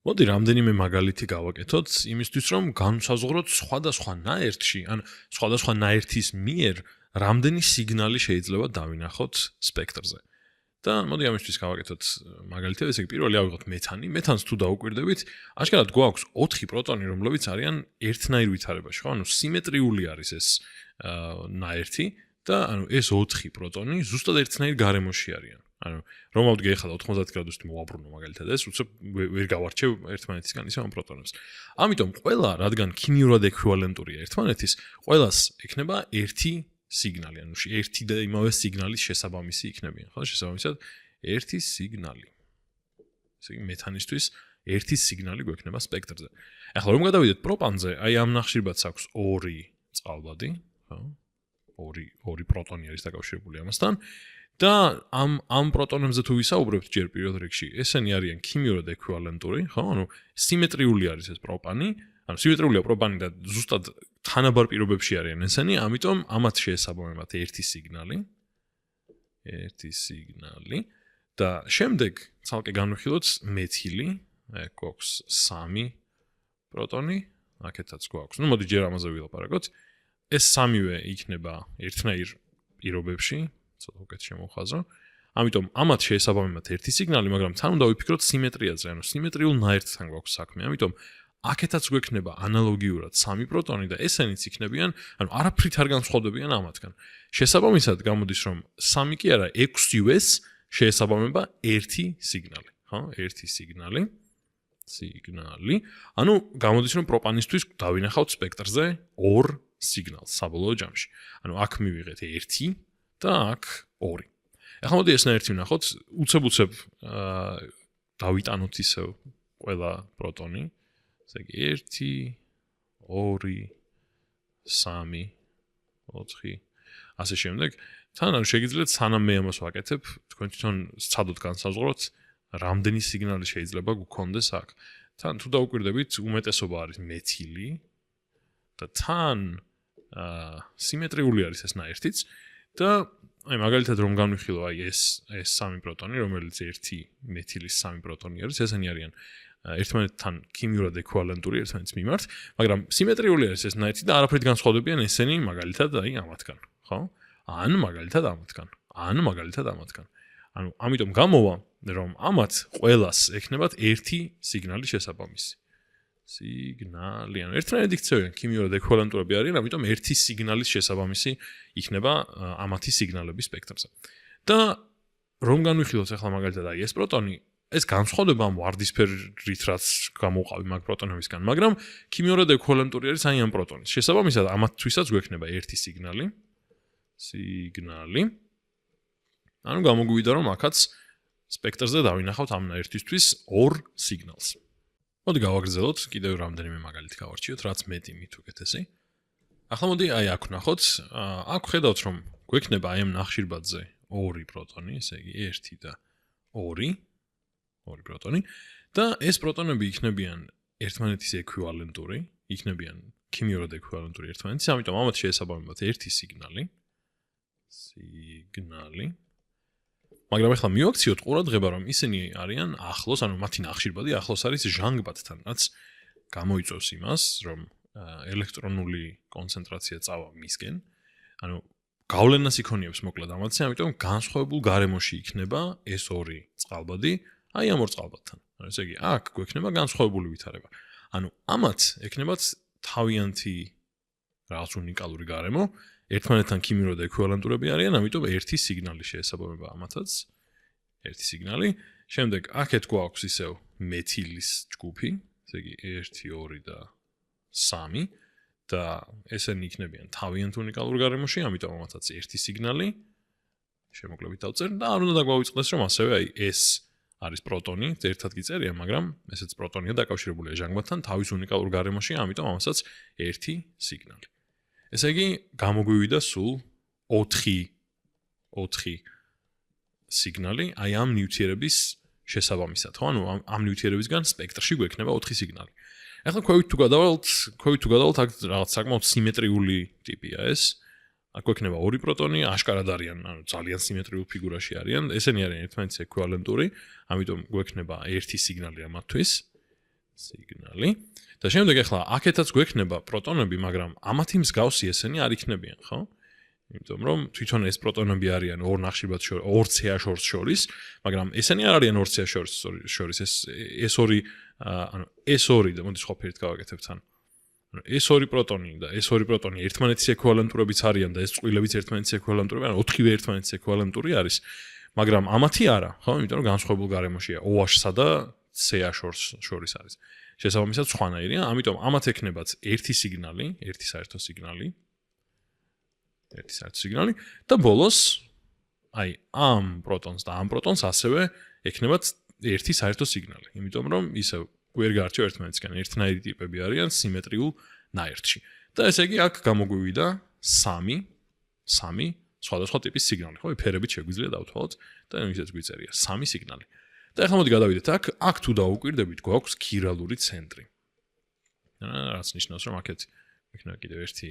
მოდი რამდენიმე მაგალითი გავაკეთოთ იმისთვის რომ განვსაზღვროთ სხვადასხვა ნაერთში ან სხვადასხვა ნაერთის მიერ რამდენი სიგნალი შეიძლება დავინახოთ სპექტრზე. და მოდი ამისთვის გავაკეთოთ მაგალითად, ესე იგი პირველი ავიღოთ მეთანი. მეთანს თუ დაუკვირდებით, აშკარად გვაქვს 4 პროტონი, რომლებიც არიან ერთნაირ ვითარებაში, ხო? ანუ სიმეტრიული არის ეს ნაერთი და ანუ ეს 4 პროტონი ზუსტად ერთნაირ გარემოში არიან. ანუ რომ ავდგე ახლა 90 გრადუსით მოვაბრუნო მაგალითად ეს უცებ ვერ გავარჩევ ერთმანეთისგან ისე ამ პროტონებს. ამიტომ ყველა, რადგან ქიმიურად ექვივალენტურია ერთმანეთის, ყველას ექნება ერთი სიგნალი, ანუ ერთი და იმავე სიგნალის შესაბამისი იქნებიან, ხო? შესაბამისად ერთი სიგნალი. ესე იგი მეთანისთვის ერთი სიგნალი გვექნება სპექტრზე. ახლა რომ გადავიდეთ პროპანზე, აი ამ ნახშირბადს აქვს 2 წყალბადი, ხო? 2 პროტონი არის დაკავშირებული ამასთან. და ამ პროტონებზე თუ ვისაუბრებთ ჯერ პირველ რიგში, ესენი არიან ქიმიურად ექვივალენტური, ხო? ანუ სიმეტრიული არის ეს პროპანი, ანუ სიმეტრიულია პროპანი და ზუსტად თანაბარ პირობებში არიან ესენი, ამიტომ ამათ შეესაბამებათ ერთი სიგნალი და შემდეგ ცალკე განვიხილოთ მეთილი, აქ გვაქვს 3 პროტონი, აქეთაც გვაქვს. ნუ მოდი ჯერ ამაზე ვილაპარაკოთ. ეს სამივე იქნება ერთნაირ პირობებში. ცოტა უკეთ შემოვხაზო. ამიტომ ამათ შეესაბამებათ ერთი სიგნალი, მაგრამ თან უნდა ვიფიქროთ სიმეტრიაზე, ანუ სიმეტრიულ ნაერთთან გვაქვს საქმე. ამიტომ აქეთაც გვექნება ანალოგიურად 3 პროტონი და ესენიც იქნებიან, ანუ არაფრით არ განსხვავდებიან ამათგან. შესაბამისად გამოდის, რომ 3 კი არა, 6-ვეს შეესაბამება ერთი სიგნალი, ხო? ერთი სიგნალი. ანუ გამოდის, რომ პროპანისთვის დავინახავთ სპექტრზე 2 სიგნალს საბოლოო ჯამში. ანუ აქ მივიღეთ 1 და აქ 2. ახლა მოდი ესნაერთი ვნახოთ, უცებ დავიტანოთ ისევ ყველა პროტონი. ესე იგი 1, 2, 3, 4, ასე შემდეგ. თან არ შეგიძლიათ სანამ მე ამას ვაკეთებ, თქვენ თვითონ სცადოთ განსაზღვროთ, რამდენი სიგნალი შეიძლება გქონდეს აქ. თან თუ დაუკვირდებით, უმეტესობა არის მეთილი და თან სიმეტრიული არის ეს ნაერთიც. და აი მაგალითად რომ განვიხილო აი ეს 3 პროტონი, რომელიც 1 მეთილის 3 პროტონი არის, ესენი არიან ერთმანეთთან ქიმიურად ექვივალენტური ერთმანეთის მიმართ, მაგრამ სიმეტრიული არის ეს ნაერთი და არაფრით განსხვავდებიან ესენი მაგალითად აი ამათგან, ხო? ან მაგალითად ამათგან. ანუ ამიტომ გამოვა, რომ ამათ ყველას ექნებათ ერთი სიგნალი შესაბამისი. სიგნალი, ანუ ერთნაირად იქცევიან ქიმიურად ექვივალენტურები არიან, ამიტომ ერთი სიგნალის შესაბამისი იქნება ამათი სიგნალების სპექტრზე. და რომ განვიხილოთ ახლა მაგალითად აი ეს პროტონი, ეს განსხვავდება ამ ვარდისფერით, რაც გამოვყავი მაგ პროტონებისგან, მაგრამ ქიმიურად ექვივალენტური არის აი ამ პროტონის. შესაბამისად ამათთვისაც გვექნება ერთი სიგნალი. ანუ გამოგვივიდა, რომ აქაც სპექტრზე დავინახავთ ამ ნაერთისთვის 2 სიგნალს. მოდი გავაგრძელოთ, კიდევ რამდენიმე მაგალითი გავარჩიოთ, რაც მეტი მით უკეთესი. ახლა მოდი აი აქ ვნახოთ, აქ ხედავთ, რომ გვექნება აი ამ ნახშირბადზე 2 პროტონი, ესე იგი 1 და 2 პროტონი და ეს პროტონები იქნებიან ერთმანეთის ექვივალენტური, იქნებიან ქიმიურად ექვივალენტური ერთმანეთის, ამიტომ ამათ შეესაბამებათ ერთი სიგნალი. მაგრამ ახლა მივაქციოთ ყურადღება, რომ ისინი არიან ახლოს, ანუ მათი ნახშირბადი ახლოს არის ჟანგბადთან, რაც გამოიწვევს იმას, რომ ელექტრონული კონცენტრაცია წავა მისკენ, ანუ გავლენას იქონიებს მოკლედ ამათზე, ამიტომ განსხვავებულ გარემოში იქნება ეს 2 წყალბადი, აი ამ 2 წყალბადთან. ანუ ესე იგი, აქ გვექნება განსხვავებული ვითარება. ანუ ამათ ექნებათ თავიანთი რაღაც უნიკალური გარემო, ერთმანეთთან ქიმიურად ექვივალენტურები არიან, ამიტომ ერთი სიგნალი შეესაბამება ამათაც. ერთი სიგნალი. შემდეგ აქეთ გვაქვს ისევ მეთილის ჯგუფი, ესე იგი 1, 2 და 3 და ესენი იქნებიან თავიანთ უნიკალურ გარემოში, ამიტომ ამათაც ერთი სიგნალი. შემოკლებით დავწერ და არ უნდა დაგვავიწყდეს, რომ ასევე აი ეს არის პროტონი, ერთად კი წერია, მაგრამ ესეც პროტონია დაკავშირებულია ჟანგბადთან თავის უნიკალურ გარემოში, ამიტომ ამასაც ერთი სიგნალი. ესე იგი, გამოგვივიდა სულ 4 სიგნალი აი ამ ნივთიერების შესაბამისად, ხო? ანუ ამ ნივთიერებისგან სპექტრში გვექნება 4 სიგნალი. ახლა ქვევით თუ გადავალთ, აქ რაღაც საკმაოდ სიმეტრიული ტიპია ეს. აქ გვექნება 2 პროტონი, აშკარად არიან, ანუ ძალიან სიმეტრიულ ფიგურაში არიან. ესენი არიან ერთმანეთის ექვივალენტური, ამიტომ გვექნება ერთი სიგნალი ამათთვის. სიგნალი. და შემდეგ ახლა აქეთაც გვექნება პროტონები, მაგრამ ამათი მსგავსი ესენი არ იქნებიან, ხო? იმიტომ რომ თვითონ ეს პროტონები არიან ორ ნახშირბად შორის, ორ CH2-ს შორის, მაგრამ ესენი არ არიან ორ CH2-ს შორის, ეს ორი, ანუ ეს ორი და მოდი სხვა ფერით გავაკეთებთ თან. ანუ ეს ორი პროტონი და ეს ორი პროტონი ერთმანეთის ეკვივალენტურებიც არიან და ეს წყვილებიც ერთმანეთის ეკვივალენტურები, ანუ 4-ვე ერთმანეთის ეკვივალენტური არის, მაგრამ ამათი არა, ხო? იმიტომ რომ განსხვავებულ გარემოშია OH-სა და CH2-ს შორის არის. შესაბამისად სხვანაირია, ამიტომ ამათ ექნებათ ერთი სიგნალი, ერთი საერთო სიგნალი და ბოლოს აი ამ პროტონს და ამ პროტონს ასევე ექნებათ ერთი საერთო სიგნალი. იმიტომ რომ ისევ ვერ გაარჩევ ერთმანეთისგან, ერთნაირი ტიპები არიან სიმეტრიულ ნაერთში. და ესე იგი აქ გამოგვივიდა 3 სხვადასხვა ტიპის სიგნალი, ხო? ფერებით შეგვიძლია დავთვალოთ და ისეც გვიწერია 3 სიგნალი. და ახლა მოდი გადავიდეთ აქ თუ დაუკვირდებით გვაქვს ქირალური ცენტრი. რაც ნიშნავს რომ აქეთ იქნება კიდევ ერთი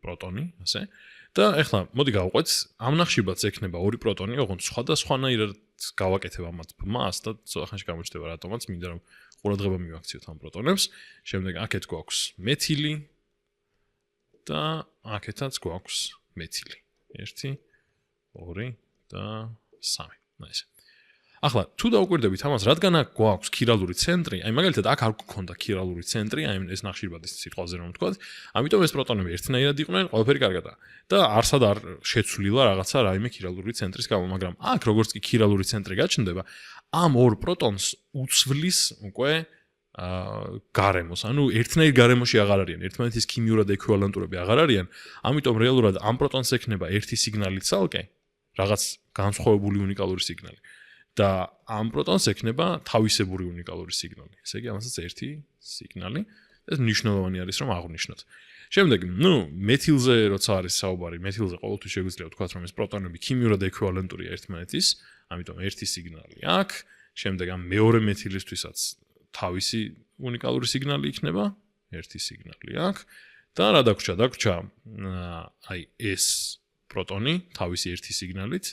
პროტონი, ასე. და ახლა მოდი გავყვეთ, ამ ნახშირბადს ექნება ორი პროტონი, ოღონდ სხვადასხვანაირად გავაკეთებ ამათ ბმას და ზოგადად გამოჩნდება რატომაც მინდა რომ ყურადღება მივაქციოთ ამ პროტონებს. შემდეგ აქეთ გვაქვს მეთილი და აქეთაც გვაქვს მეთილი. 1 2 და 3. ნაიზე. ახლა თუ დაუკვირდებით ამას, რადგან აქ გვაქვს ქირალური ცენტრი, აი მაგალითად აქ არ გქონდა ქირალური ცენტრი, აი ეს ნახშირბადის სიტყვაზე რომ ვთქვათ, ამიტომ ეს პროტონები ერთნაირად იყვნენ, ყველაფერი კარგადაა. და არსად არ შეცვლილა რაღაცა რაიმე ქირალური ცენტრის გამო, მაგრამ აქ როგორც კი ქირალური ცენტრი გაჩნდება, ამ ორ პროტონს უცვლის უკვე გარემოს, ანუ ერთნაირ გარემოში აღარ არიან, ერთმანეთის ქიმიურად ეკვივალენტურები აღარ არიან, ამიტომ რეალურად ამ პროტონს ექნება ერთი სიგნალი ცალკე, რაღაც განსხვავებული უნიკალური სიგნალი. და ამ პროტონს ექნება თავისებური უნიკალური სიგნალი. ესე იგი, ამასაც ერთი სიგნალი. ეს მნიშვნელოვანი არის რომ აღვნიშნოთ. შემდეგ, მეთილზე როცა არის საუბარი, მეთილზე ყოველთვის შეგვიძლია ვთქვათ, რომ ეს პროტონები ქიმიურად ეკვივალენტურია ერთმანეთის, ამიტომ ერთი სიგნალი აქ. შემდეგ ამ მეორე მეთილისთვისაც თავისი უნიკალური სიგნალი იქნება, ერთი სიგნალი აქ. და რა დაგვრჩა? დაგვრჩა აი ეს პროტონი თავისი ერთი სიგნალით,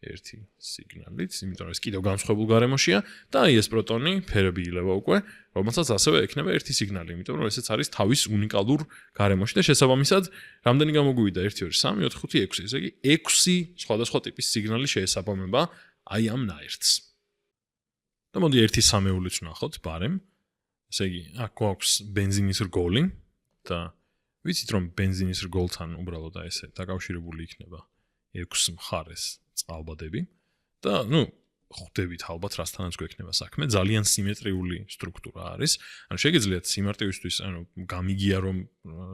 იმიტომ რომ ეს კიდევ განსხვავებულ გარემოშია და აი ეს პროტონი ფერები ილევა უკვე, რომელსაც ასევე ექნება ერთი სიგნალი, იმიტომ რომ ესეც არის თავის უნიკალურ გარემოში და შესაბამისად რამდენი გამოგვივიდა 1 2 3 4 5 6, ესე იგი 6 სხვადასხვა ტიპის სიგნალი შეესაბამება აი ამ ნაერთს. და მოდი 1/3-ულიც ვნახოთ ბარემ. ესე იგი, აქ გვაქვს ბენზინის რგოლი და ვიცით რომ ბენზინის რგოლთან უბრალოდ ესე დაკავშირებული იქნება 6 მხარეს წყალბადები და ხვდებით ალბათ რასთანაც გვექნება საქმე, ძალიან სიმეტრიული სტრუქტურა არის. ანუ შეგიძლიათ სიმარტივისთვის, გამიგია რომ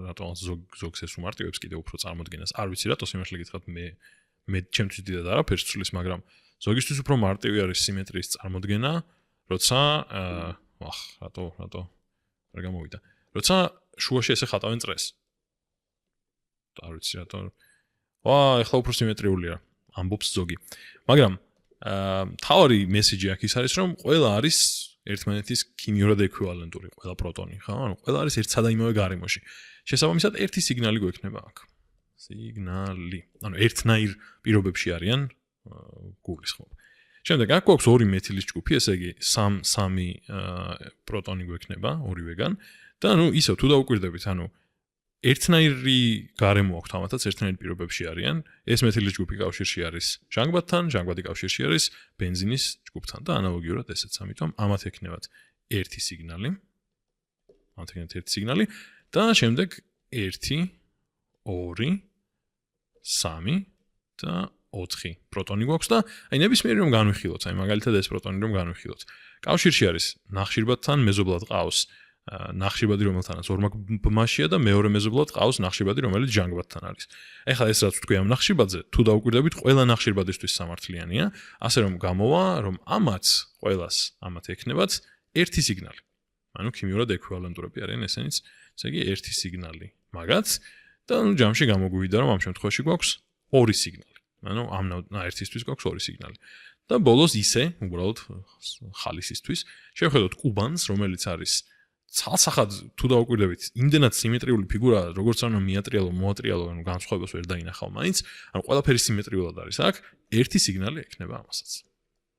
რატომაც ზოგს ეს უმარტივებს კიდევ უფრო წარმოდგენას. არ ვიცი რატო სიმართლე გითხრათ მე ჩემთვის დიდად არაფერს ცვლის, მაგრამ ზოგისთვის უფრო მარტივი არის სიმეტრიის წარმოდგენა, როცა რატო არ გამოვიდა. როცა შუაში ესე ხატავენ წრეს. არ ვიცი რატო. ეხლა უფრო სიმეტრიულია. ამბობს ზოგი. მაგრამ თავარი მესიჯი აქ ის არის, რომ ყველა არის ერთმანეთის ქიმიურად ეკვივალენტური, ყველა პროტონი, ხო? ანუ ყველა არის ერთსა და იმავე გარემოში. შესაბამისად, ერთი სიგნალი გვექნება აქ. სიგნალი. ანუ ერთნაირ პირობებში არიან გულისხმობ. შემდეგ აქ გვაქვს ორი მეთილის ჯგუფი, ესე იგი 3 პროტონი გვექნება ორივეგან და ისევ თუ დაუკვირდებით, ერთნაირი გარემო აქვს თამათაც ერთნაირ პირობებში არიან. ეს მეთილის ჯგუფი კავშირში არის ჟანგბადთან, ჟანგბადი კავშირში არის ბენზინის ჯგუფთან და ანალოგიურად ესეც, ამიტომ ამათ ექნებათ ერთი სიგნალი. და შემდეგ 1 2 3 და 4 პროტონი გვაქვს და აი ნებისმიერი რომ განვიხილოთ, აი მაგალითად ეს პროტონი რომ განვიხილოთ. კავშირში არის ნახშირბადთან მეზობლად ყავს ნახშირბადი, რომელთანაც ორმაგ ბმაშია და მეორე მეზობლად ყავს ნახშირბადი, რომელიც ჟანგბადთან არის. ეხლა ეს რაც ვთქვი ამ ნახშირბადზე, თუ დაუკვირდებით, ყველა ნახშირბადისთვის სამართლიანია, ასე რომ გამოვა, რომ ყველას ექნებათ ერთი სიგნალი. ანუ ქიმიურად ეკვივალენტურები არიან ესენიც, ესე იგი ერთი სიგნალი მაგაც და ჯამში გამოგვივიდა, რომ ამ შემთხვევაში გვაქვს ორი სიგნალი. ანუ ამ ნაერთისთვის გვაქვს ორი სიგნალი. და ბოლოს ისე, უბრალოდ ხალისისთვის, შევხედოთ კუბანს, რომელიც არის ცალსახად თუ დაუკვირდებით, იმდენად სიმეტრიული ფიგურაა, როგორც მეატრიალო, მოატრიალო, განსხვავებას ვერ დაინახავ მაინც, ყველაფერი სიმეტრიულად არის აქ, ერთი სიგნალი ექნება ამასაც.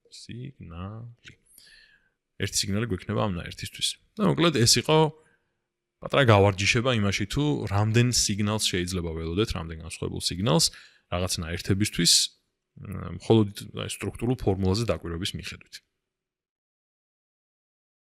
სიგნალი. ერთი სიგნალი გვექნება ამ ნაერთისთვის. და მოკლედ ეს იყო პატარა გავარჯიშება იმაში თუ რამდენ სიგნალს შეიძლება ველოდეთ, რამდენ განსხვავებულ სიგნალს რაღაც ნაერთებისთვის მხოლოდ სტრუქტურულ ფორმულაზე დაკვირვების მიხედვით.